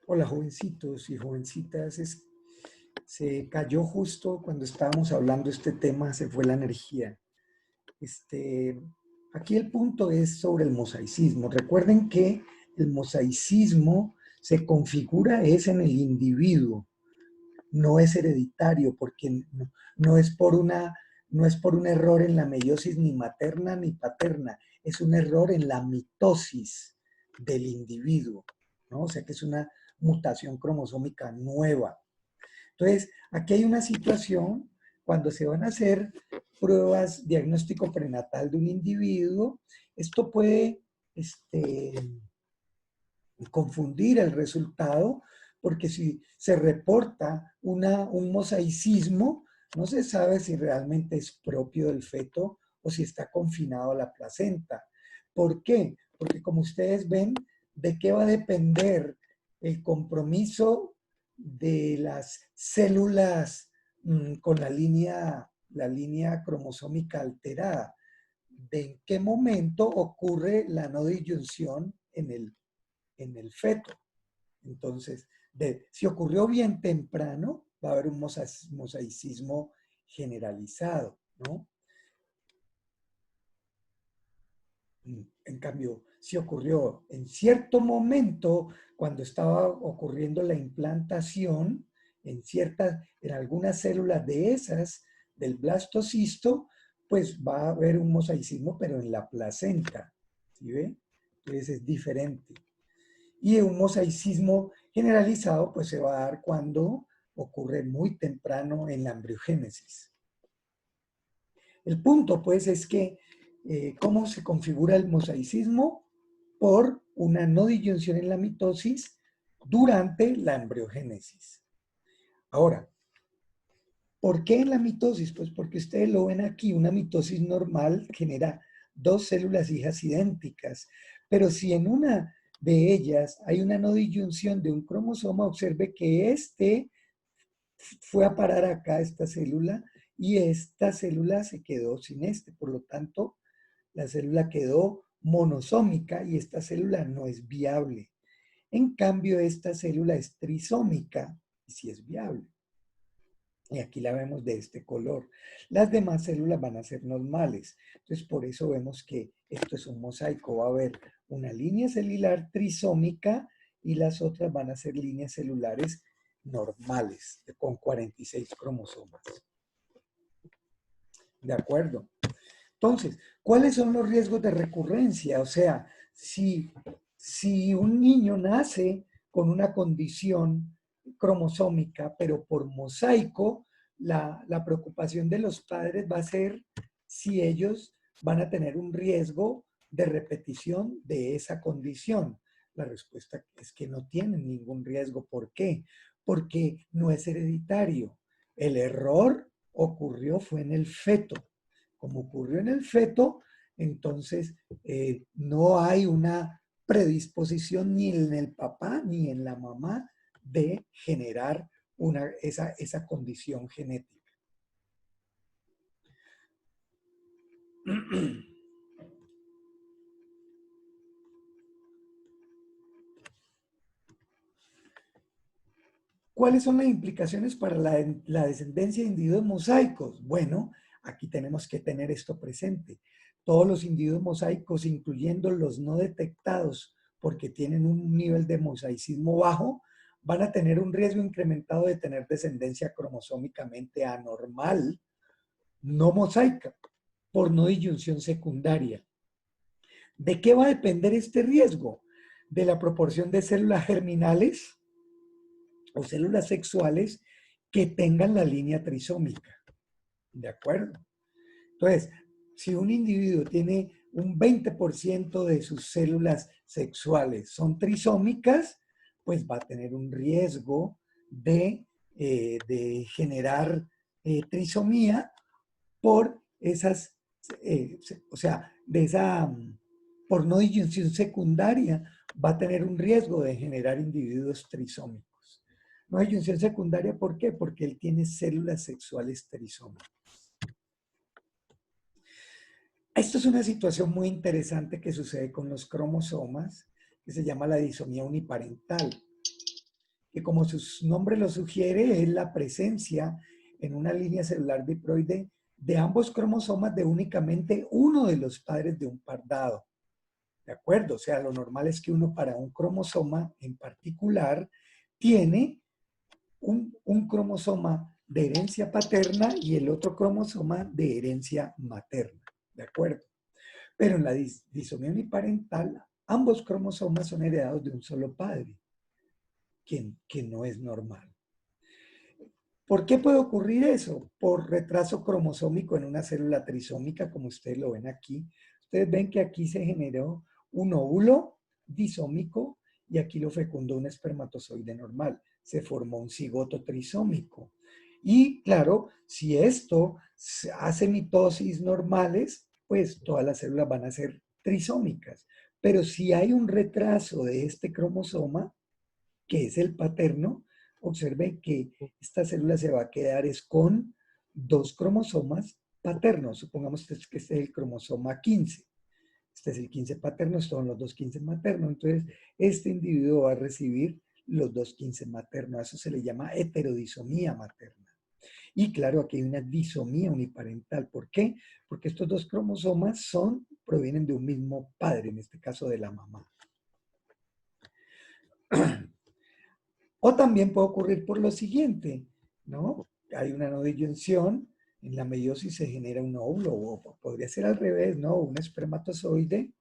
Hola, jovencitos y jovencitas. Se cayó justo cuando estábamos hablando de este tema, se fue la energía. Este, Aquí el punto es sobre el mosaicismo. Recuerden que el mosaicismo se configura es en el individuo, no es hereditario, porque no es por no es por un error en la meiosis ni materna ni paterna, es un error en la mitosis del individuo, ¿no? O sea que es una mutación cromosómica nueva. Entonces, aquí hay una situación cuando se van a hacer pruebas diagnóstico prenatal de un individuo, esto puede este, confundir el resultado, porque si se reporta un mosaicismo, no se sabe si realmente es propio del feto o si está confinado a la placenta. ¿Por qué? Porque como ustedes ven, ¿de qué va a depender el compromiso de las células con la línea cromosómica alterada? ¿De en qué momento ocurre la no disyunción en el feto? Entonces, si ocurrió bien temprano, va a haber un mosaicismo generalizado, ¿no? En cambio, si ocurrió en cierto momento, cuando estaba ocurriendo la implantación, en algunas células de esas, del blastocisto, pues va a haber un mosaicismo, pero en la placenta, ¿sí ve? Entonces es diferente. Y un mosaicismo generalizado pues se va a dar cuando ocurre muy temprano en la embriogénesis. El punto pues es que cómo se configura el mosaicismo por una no disyunción en la mitosis durante la embriogénesis. Ahora, ¿por qué en la mitosis? Pues porque ustedes lo ven aquí, una mitosis normal genera dos células hijas idénticas, pero si en una de ellas hay una no disyunción de un cromosoma, observe que este fue a parar acá, esta célula, y esta célula se quedó sin este. Por lo tanto, la célula quedó monosómica y esta célula no es viable. En cambio, esta célula es trisómica y sí es viable. Y aquí la vemos de este color. Las demás células van a ser normales. Entonces, por eso vemos que esto es un mosaico. Va a haber una línea celular trisómica y las otras van a ser líneas celulares normales, con 46 cromosomas. ¿De acuerdo? Entonces, ¿cuáles son los riesgos de recurrencia? O sea, si un niño nace con una condición cromosómica, pero por mosaico, la preocupación de los padres va a ser si ellos van a tener un riesgo de repetición de esa condición. La respuesta es que no tienen ningún riesgo. ¿Por qué? Porque no es hereditario. El error fue en el feto. Como ocurrió en el feto, entonces no hay una predisposición ni en el papá ni en la mamá de generar esa condición genética. ¿Cuáles son las implicaciones para la descendencia de individuos mosaicos? Bueno, aquí tenemos que tener esto presente. Todos los individuos mosaicos, incluyendo los no detectados porque tienen un nivel de mosaicismo bajo, van a tener un riesgo incrementado de tener descendencia cromosómicamente anormal, no mosaica, por no disyunción secundaria. ¿De qué va a depender este riesgo? De la proporción de células germinales o células sexuales que tengan la línea trisómica. ¿De acuerdo? Entonces, si un individuo tiene un 20% de sus células sexuales son trisómicas, pues va a tener un riesgo de generar trisomía por esas, o sea, por no disyunción secundaria, va a tener un riesgo de generar individuos trisómicos. No disyunción secundaria, ¿por qué? Porque él tiene células sexuales trisómicas. Esto es una situación muy interesante que sucede con los cromosomas, que se llama la disomía uniparental. que como su nombre lo sugiere, es la presencia en una línea celular diploide de ambos cromosomas de únicamente uno de los padres de un par dado. ¿De acuerdo? O sea, lo normal es que uno para un cromosoma en particular tiene un cromosoma de herencia paterna y el otro cromosoma de herencia materna. ¿De acuerdo? Pero en la disomía uniparental, ambos cromosomas son heredados de un solo padre, que no es normal. ¿Por qué puede ocurrir eso? Por retraso cromosómico en una célula trisómica, como ustedes lo ven aquí. Ustedes ven que aquí se generó un óvulo disómico y aquí lo fecundó un espermatozoide normal. Se formó un cigoto trisómico. Y claro, si esto hace mitosis normales, pues todas las células van a ser trisómicas. Pero si hay un retraso de este cromosoma, que es el paterno, observen que esta célula se va a quedar es con dos cromosomas paternos. Supongamos que este es el cromosoma 15. Este es el 15 paterno, estos son los dos 15 maternos. Entonces, este individuo va a recibir los dos 15 maternos. A eso se le llama heterodisomía materna. Y claro, aquí hay una disomía uniparental. ¿Por qué? Porque estos dos cromosomas provienen de un mismo padre, en este caso de la mamá. O también puede ocurrir por lo siguiente, ¿no? Hay una no disyunción, en la meiosis se genera un óvulo, o podría ser al revés, ¿no? Un espermatozoide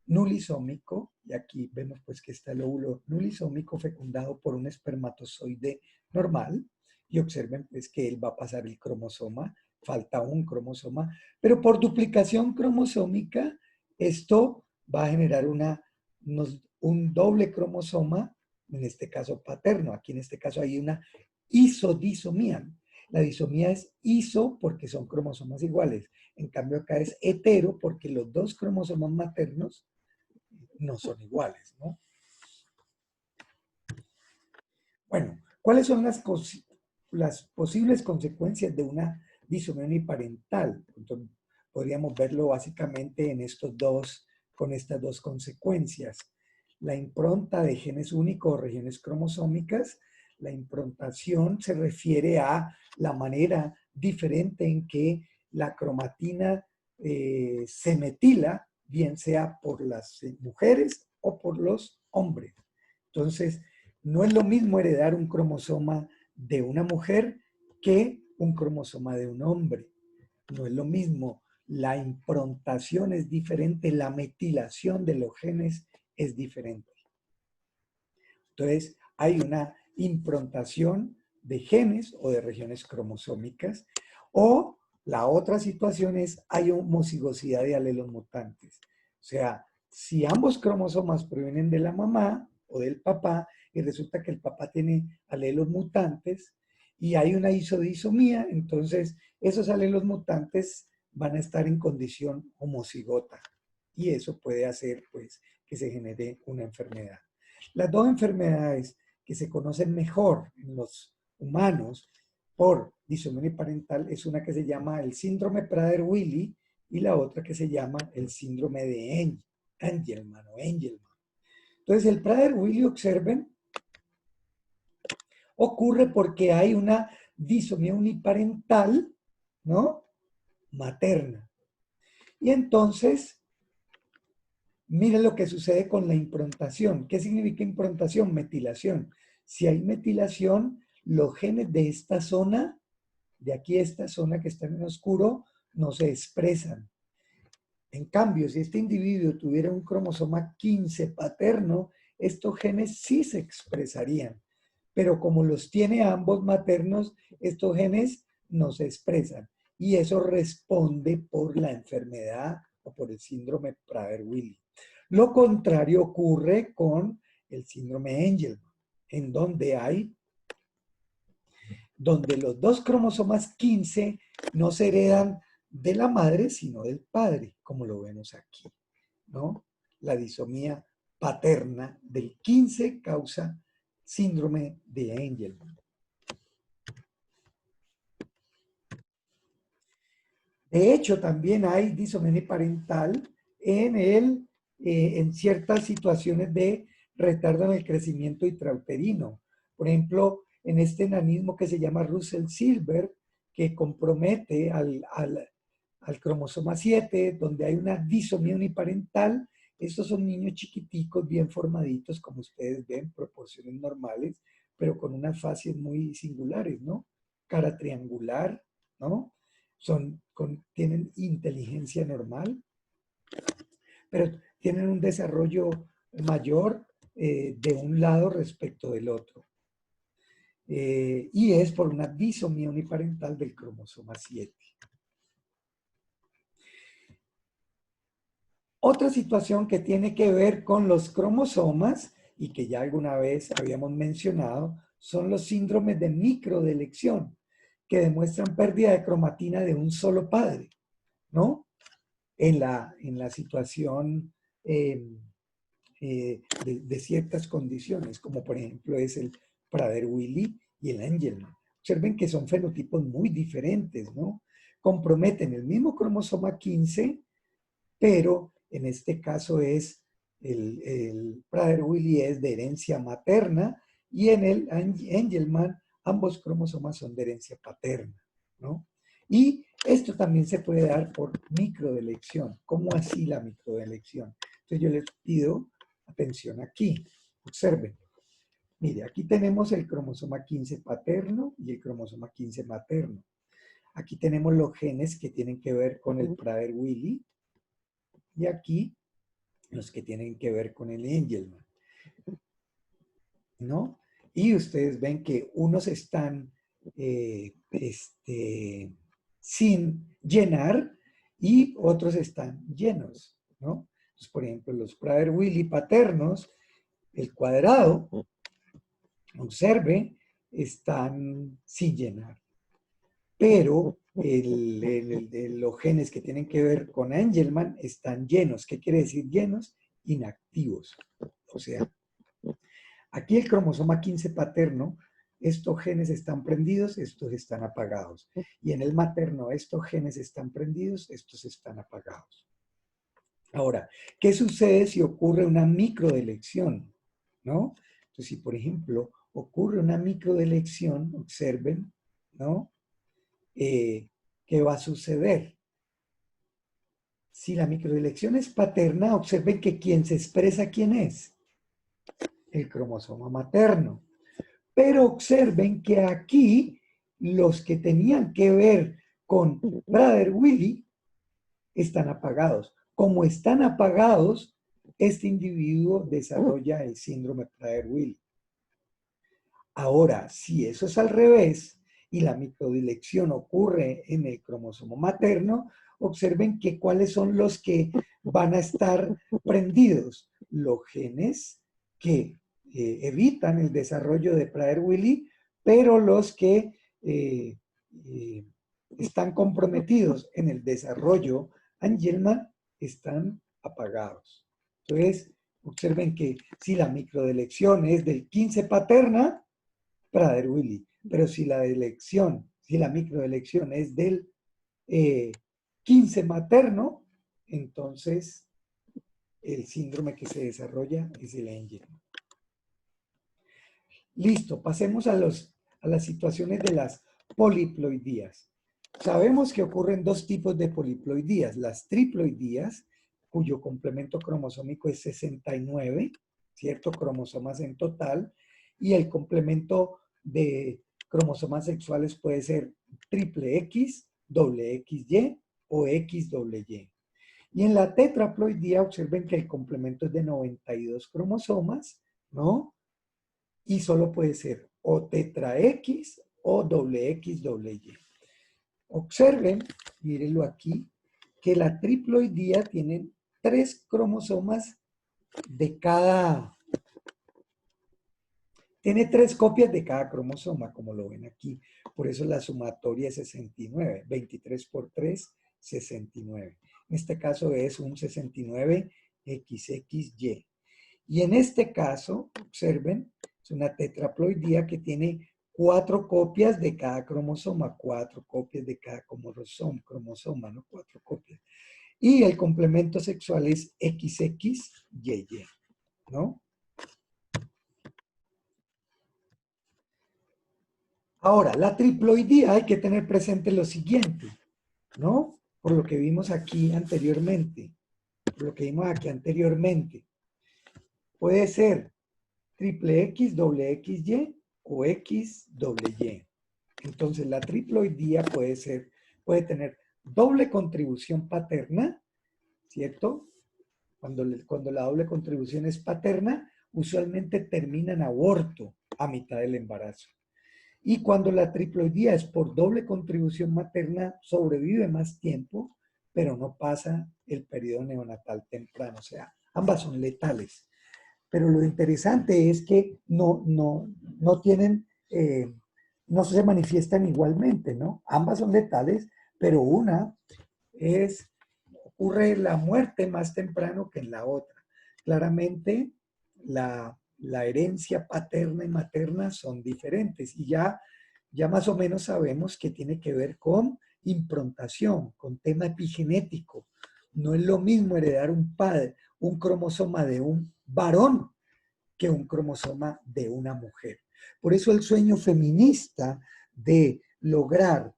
nulisómico, y aquí vemos pues que está el óvulo nulisómico fecundado por un espermatozoide normal, y observen pues que él va a pasar el cromosoma, falta un cromosoma, pero por duplicación cromosómica, esto va a generar un doble cromosoma, en este caso paterno. Aquí en este caso hay una isodisomía. La disomía es iso porque son cromosomas iguales. En cambio acá es hetero porque los dos cromosomas maternos no son iguales, ¿no? Bueno, ¿cuáles son las posibles consecuencias de una disomía uniparental? Entonces, podríamos verlo básicamente con estas dos consecuencias. La impronta de genes únicos o regiones cromosómicas. La improntación se refiere a la manera diferente en que la cromatina se metila, bien sea por las mujeres o por los hombres. Entonces, no es lo mismo heredar un cromosoma de una mujer que un cromosoma de un hombre. No es lo mismo. La improntación es diferente, la metilación de los genes es diferente. Entonces, hay una improntación de genes o de regiones cromosómicas, o la otra situación es hay homocigosidad de alelos mutantes. O sea, si ambos cromosomas provienen de la mamá o del papá y resulta que el papá tiene alelos mutantes y hay una isodisomía, entonces esos alelos mutantes van a estar en condición homocigota y eso puede hacer pues que se genere una enfermedad. Las dos enfermedades que se conocen mejor en los humanos por disomía uniparental es una que se llama el síndrome Prader-Willi y la otra que se llama el síndrome de Angelman o Angelman. Entonces, el Prader-Willi, observen, ocurre porque hay una disomía uniparental, ¿no? Materna. Y entonces, miren lo que sucede con la improntación. ¿Qué significa improntación? Metilación. Si hay metilación, los genes de esta zona, de aquí a esta zona que está en oscuro, no se expresan. En cambio, si este individuo tuviera un cromosoma 15 paterno, estos genes sí se expresarían. Pero como los tiene ambos maternos, estos genes no se expresan. Y eso responde por la enfermedad o por el síndrome Prader-Willi. Lo contrario ocurre con el síndrome Angelman, en donde los dos cromosomas 15 no se heredan de la madre, sino del padre, como lo vemos aquí, ¿no? La disomía paterna del 15 causa síndrome de Angelman. De hecho, también hay disomía uniparental en ciertas situaciones de retardo en el crecimiento intrauterino. Por ejemplo, en este enanismo que se llama Russell-Silver, que compromete al cromosoma 7, donde hay una disomía uniparental. Estos son niños chiquiticos, bien formaditos, como ustedes ven, proporciones normales, pero con unas facies muy singulares, ¿no? Cara triangular, ¿no? Tienen inteligencia normal, pero tienen un desarrollo mayor de un lado respecto del otro. Y es por una disomía uniparental del cromosoma 7. Otra situación que tiene que ver con los cromosomas y que ya alguna vez habíamos mencionado son los síndromes de microdelección, que demuestran pérdida de cromatina de un solo padre, ¿no? En la situación de ciertas condiciones, como por ejemplo es el Prader-Willi y el Angelman. Observen que son fenotipos muy diferentes, ¿no? Comprometen el mismo cromosoma 15, pero en este caso es el Prader-Willi es de herencia materna y en el Angelman ambos cromosomas son de herencia paterna, ¿no? Y esto también se puede dar por microdelección. ¿Cómo así la microdelección? Entonces yo les pido atención aquí. Observen. Mire, aquí tenemos el cromosoma 15 paterno y el cromosoma 15 materno. Aquí tenemos los genes que tienen que ver con el Prader-Willi y aquí los que tienen que ver con el Angelman, ¿no? Y ustedes ven que unos están sin llenar y otros están llenos, ¿no? Entonces, por ejemplo, los Prader-Willi paternos, el cuadrado, observe, están sin llenar. Pero los genes que tienen que ver con Angelman están llenos. ¿Qué quiere decir llenos? Inactivos. O sea, aquí el cromosoma 15 paterno, estos genes están prendidos, estos están apagados. Y en el materno, estos genes están prendidos, estos están apagados. Ahora, ¿qué sucede si ocurre una microdelección? ¿No? Entonces, si por ejemplo ocurre una microdelección, observen, ¿no? ¿Qué va a suceder? Si la microdelección es paterna, observen que quien se expresa, ¿quién es? El cromosoma materno. Pero observen que aquí los que tenían que ver con Prader-Willi están apagados. Como están apagados, este individuo desarrolla el síndrome Prader-Willi. Ahora, si eso es al revés y la microdilección ocurre en el cromosoma materno, observen que cuáles son los que van a estar prendidos. Los genes que evitan el desarrollo de Prader-Willi, pero los que están comprometidos en el desarrollo Angelman están apagados. Entonces, observen que si la microdelección es del 15 paterna, Prader-Willi, pero si la microelección es del 15 materno, entonces el síndrome que se desarrolla es el Angelman. Listo, pasemos a las situaciones de las poliploidías. Sabemos que ocurren dos tipos de poliploidías, las triploidías, cuyo complemento cromosómico es 69, ¿cierto? Cromosomas en total, y el complemento de cromosomas sexuales puede ser triple X, doble XY o XY. Y en la tetraploidía observen que el complemento es de 92 cromosomas, ¿no? Y solo puede ser o tetra X o doble X, doble Y. Observen, mírenlo aquí, que la triploidía tiene 3 cromosomas de cada, tiene 3 copias de cada cromosoma, como lo ven aquí. Por eso la sumatoria es 69, 23 por 3, 69. En este caso es un 69XXY. Y en este caso, observen, es una tetraploidía que tiene 4 copias de cada cromosoma, 4 copias de cada cromosoma, ¿no? 4 copias. Y el complemento sexual es XXYY, ¿no? Ahora, la triploidía hay que tener presente lo siguiente, ¿no? Por lo que vimos aquí anteriormente. Por lo que vimos aquí anteriormente. Puede ser triple X, doble XY o X, doble Y. Entonces, la triploidía puede tener doble contribución paterna, ¿cierto? Cuando la doble contribución es paterna, usualmente termina en aborto a mitad del embarazo. Y cuando la triploidía es por doble contribución materna, sobrevive más tiempo, pero no pasa el periodo neonatal temprano. O sea, ambas son letales. Pero lo interesante es que no tienen, no se manifiestan igualmente, ¿no? Ambas son letales, pero una ocurre la muerte más temprano que en la otra. Claramente, la herencia paterna y materna son diferentes y ya más o menos sabemos que tiene que ver con improntación, con tema epigenético. No es lo mismo heredar un cromosoma de un varón que un cromosoma de una mujer. Por eso el sueño feminista de lograr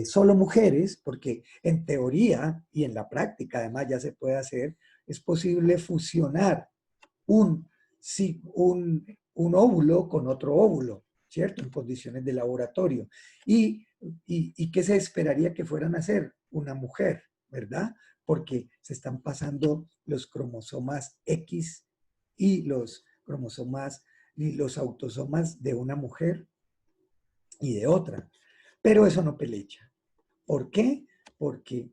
solo mujeres, porque en teoría y en la práctica además ya se puede hacer, es posible fusionar un, un óvulo con otro óvulo, ¿cierto? En condiciones de laboratorio. ¿Y qué se esperaría que fueran a hacer? Una mujer, ¿verdad? Porque se están pasando los cromosomas X y los cromosomas y los autosomas de una mujer y de otra. Pero eso no pelecha. ¿Por qué? Porque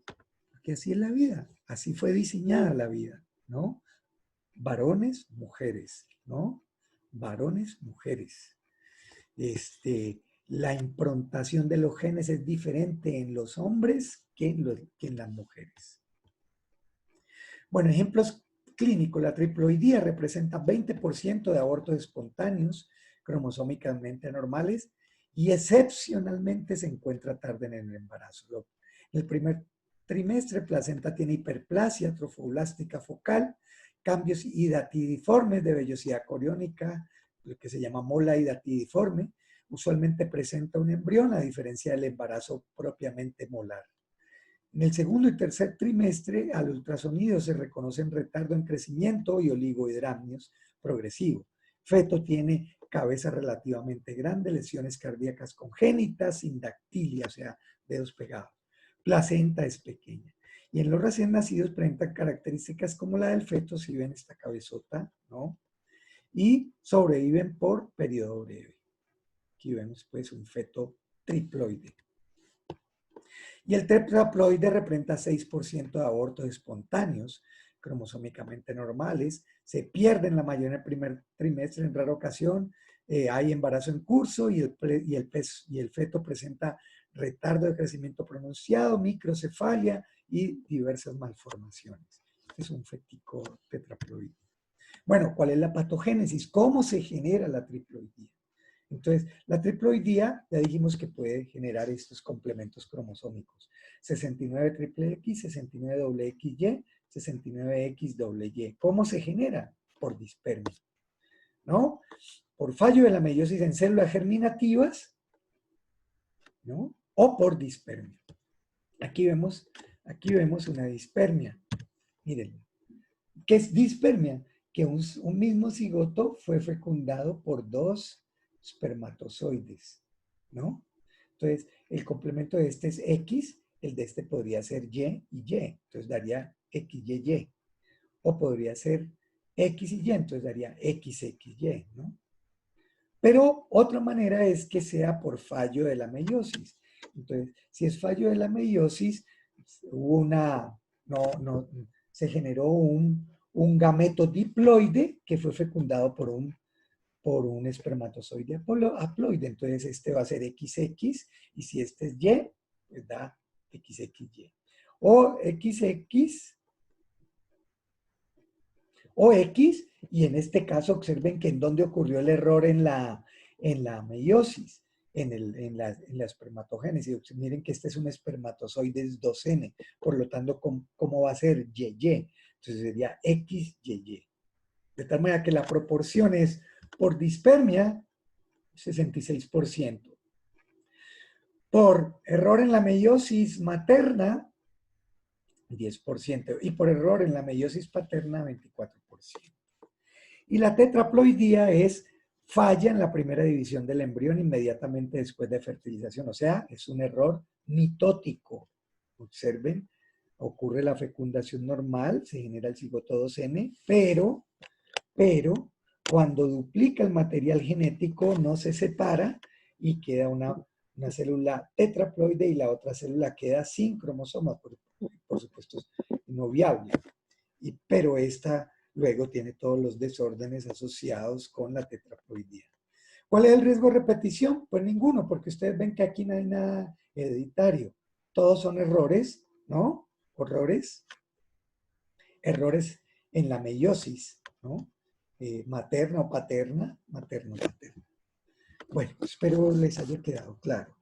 así es la vida, así fue diseñada la vida, ¿no? Varones, mujeres, ¿no? Varones, mujeres. La improntación de los genes es diferente en los hombres que en las mujeres. Bueno, ejemplos clínicos. La triploidía representa 20% de abortos espontáneos cromosómicamente anormales y excepcionalmente se encuentra tarde en el embarazo. En el primer trimestre, placenta tiene hiperplasia trofoblástica focal, cambios hidatidiformes de vellosidad coriónica, lo que se llama mola hidatidiforme. Usualmente presenta un embrión, a diferencia del embarazo propiamente molar. En el segundo y tercer trimestre, al ultrasonido se reconocen retardo en crecimiento y oligohidramnios progresivo. Feto tiene cabeza relativamente grande, lesiones cardíacas congénitas, sindactilia, o sea, dedos pegados. Placenta es pequeña. Y en los recién nacidos presentan características como la del feto, si ven esta cabezota, ¿no? Y sobreviven por periodo breve. Aquí vemos pues un feto triploide. Y el tetraploide representa 6% de abortos espontáneos, cromosómicamente normales, se pierden la mayoría en el primer trimestre, en rara ocasión hay embarazo en curso y el feto presenta retardo de crecimiento pronunciado, microcefalia y diversas malformaciones. Es un fetico tetraploide. Bueno, ¿cuál es la patogénesis? ¿Cómo se genera la triploidía? Entonces, la triploidía, ya dijimos que puede generar estos complementos cromosómicos. 69 triple X, 69 doble XY, 69 X doble Y. ¿Cómo se genera? Por dispermia, ¿no? Por fallo de la meiosis en células germinativas, ¿no? O por dispermia. Aquí vemos una dispermia. Miren, ¿qué es dispermia? Que un mismo cigoto fue fecundado por dos espermatozoides, ¿no? Entonces, el complemento de este es X, el de este podría ser Y y Y, entonces daría XYY. O podría ser X y Y, entonces daría XXY, ¿no? Pero otra manera es que sea por fallo de la meiosis. Entonces, si es fallo de la meiosis, hubo se generó un gameto diploide que fue fecundado por un espermatozoide haploide. Entonces, este va a ser XX y si este es Y, pues da XXY. O XX o X, y en este caso observen que en dónde ocurrió el error en la meiosis, en la espermatogénesis. Miren que este es un espermatozoides 2N, por lo tanto, ¿cómo va a ser YY? Entonces sería XYY. De tal manera que la proporción es por dispermia 66%, Por error en la meiosis materna, 10%, y por error en la meiosis paterna, 24%. Y la tetraploidía es falla en la primera división del embrión inmediatamente después de fertilización, o sea, es un error mitótico. Observen, ocurre la fecundación normal, se genera el cigoto 2N, pero cuando duplica el material genético no se separa y queda una célula tetraploide y la otra célula queda sin cromosomas, por supuesto no viable. Pero esta luego tiene todos los desórdenes asociados con la tetraploidía. ¿Cuál es el riesgo de repetición? Pues ninguno, porque ustedes ven que aquí no hay nada hereditario. Todos son errores, ¿no? Errores en la meiosis, ¿no? Materna o paterna, materno-paterna. Bueno, espero les haya quedado claro.